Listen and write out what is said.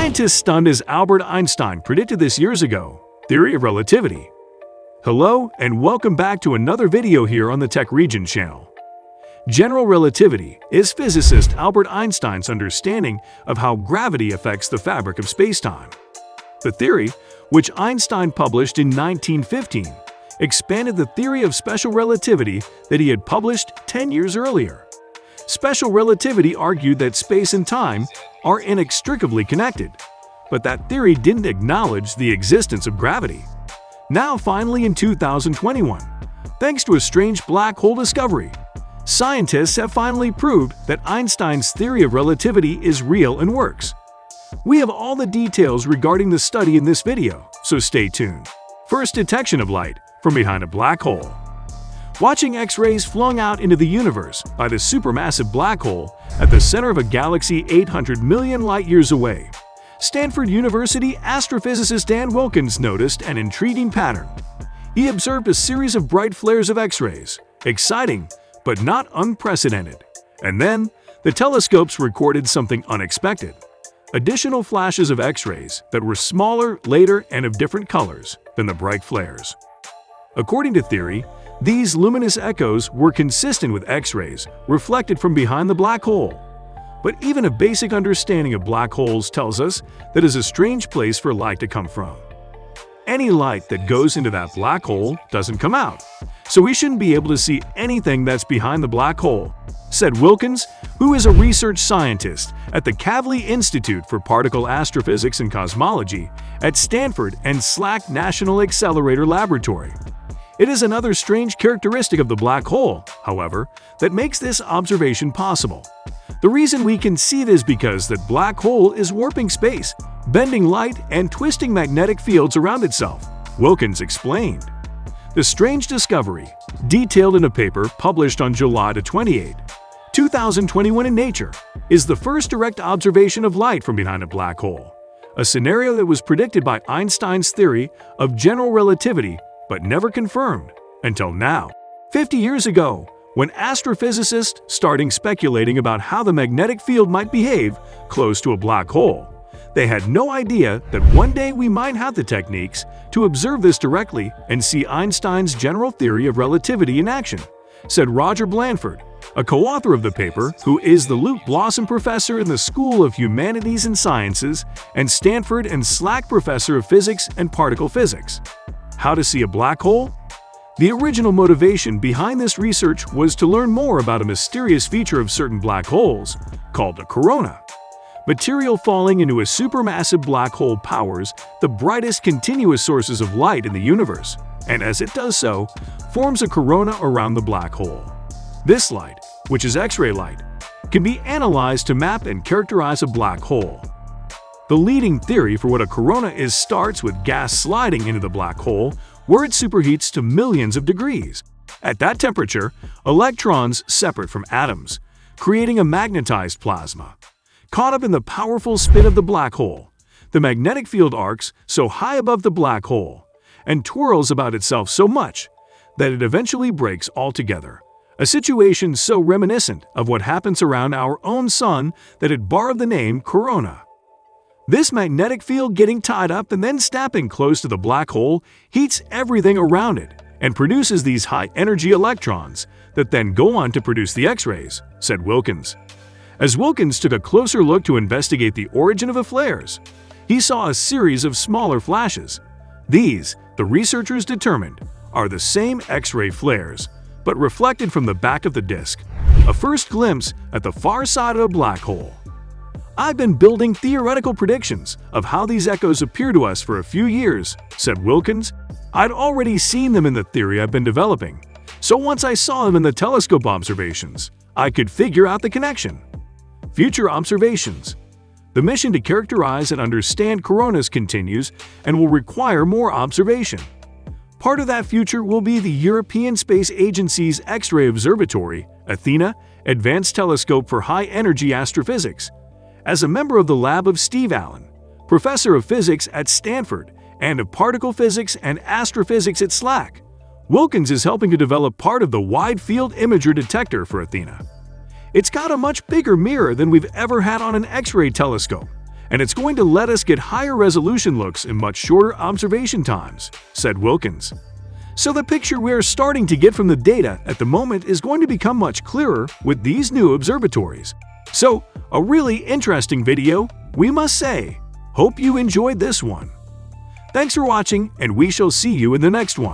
Scientists stunned as Albert Einstein predicted this years ago. Theory of relativity. Hello and welcome back to another video here on the Tech Region channel. General relativity is physicist Albert Einstein's understanding of how gravity affects the fabric of spacetime. The theory, which Einstein published in 1915, expanded the theory of special relativity that he had published 10 years earlier. Special relativity argued that space and time are inextricably connected, but that theory didn't acknowledge the existence of gravity. Now, finally, in 2021, thanks to a strange black hole discovery, scientists have finally proved that Einstein's theory of relativity is real and works. We have all the details regarding the study in this video, so stay tuned. First, detection of light from behind a black hole. Watching X-rays flung out into the universe by the supermassive black hole at the center of a galaxy 800 million light-years away, Stanford University astrophysicist Dan Wilkins noticed an intriguing pattern. He observed a series of bright flares of X-rays, exciting but not unprecedented. And then, the telescopes recorded something unexpected. Additional flashes of X-rays that were smaller, later, and of different colors than the bright flares. According to theory, these luminous echoes were consistent with X-rays reflected from behind the black hole. But even a basic understanding of black holes tells us that it's a strange place for light to come from. Any light that goes into that black hole doesn't come out, so we shouldn't be able to see anything that's behind the black hole, said Wilkins, who is a research scientist at the Kavli Institute for Particle Astrophysics and Cosmology at Stanford and SLAC National Accelerator Laboratory. It is another strange characteristic of the black hole, however, that makes this observation possible. The reason we can see this is because that black hole is warping space, bending light, and twisting magnetic fields around itself, Wilkins explained. The strange discovery, detailed in a paper published on July 28, 2021 in Nature, is the first direct observation of light from behind a black hole, a scenario that was predicted by Einstein's theory of general relativity but never confirmed until now. 50 years ago, when astrophysicists started speculating about how the magnetic field might behave close to a black hole, they had no idea that one day we might have the techniques to observe this directly and see Einstein's general theory of relativity in action, said Roger Blanford, a co-author of the paper who is the Luke Blossom Professor in the School of Humanities and Sciences and Stanford and SLAC Professor of Physics and Particle Physics. How to see a black hole? The original motivation behind this research was to learn more about a mysterious feature of certain black holes called a corona. Material falling into a supermassive black hole powers the brightest continuous sources of light in the universe, and as it does so, forms a corona around the black hole. This light, which is X-ray light, can be analyzed to map and characterize a black hole. The leading theory for what a corona is starts with gas sliding into the black hole, where it superheats to millions of degrees. At that temperature, electrons separate from atoms, creating a magnetized plasma. Caught up in the powerful spin of the black hole, the magnetic field arcs so high above the black hole and twirls about itself so much that it eventually breaks altogether. A situation so reminiscent of what happens around our own sun that it borrowed the name corona. This magnetic field getting tied up and then snapping close to the black hole heats everything around it and produces these high-energy electrons that then go on to produce the X-rays, said Wilkins. As Wilkins took a closer look to investigate the origin of the flares, he saw a series of smaller flashes. These, the researchers determined, are the same X-ray flares, but reflected from the back of the disk, a first glimpse at the far side of a black hole. I've been building theoretical predictions of how these echoes appear to us for a few years, said Wilkins. I'd already seen them in the theory I've been developing, so once I saw them in the telescope observations, I could figure out the connection. Future observations. The mission to characterize and understand coronas continues and will require more observation. Part of that future will be the European Space Agency's X-ray Observatory, Athena, Advanced Telescope for High-Energy Astrophysics. As a member of the lab of Steve Allen, professor of physics at Stanford and of particle physics and astrophysics at SLAC, Wilkins is helping to develop part of the Wide Field Imager detector for Athena. It's got a much bigger mirror than we've ever had on an X-ray telescope, and it's going to let us get higher resolution looks in much shorter observation times," said Wilkins. So the picture we're starting to get from the data at the moment is going to become much clearer with these new observatories. So, a really interesting video, we must say. Hope you enjoyed this one. Thanks for watching, and we shall see you in the next one.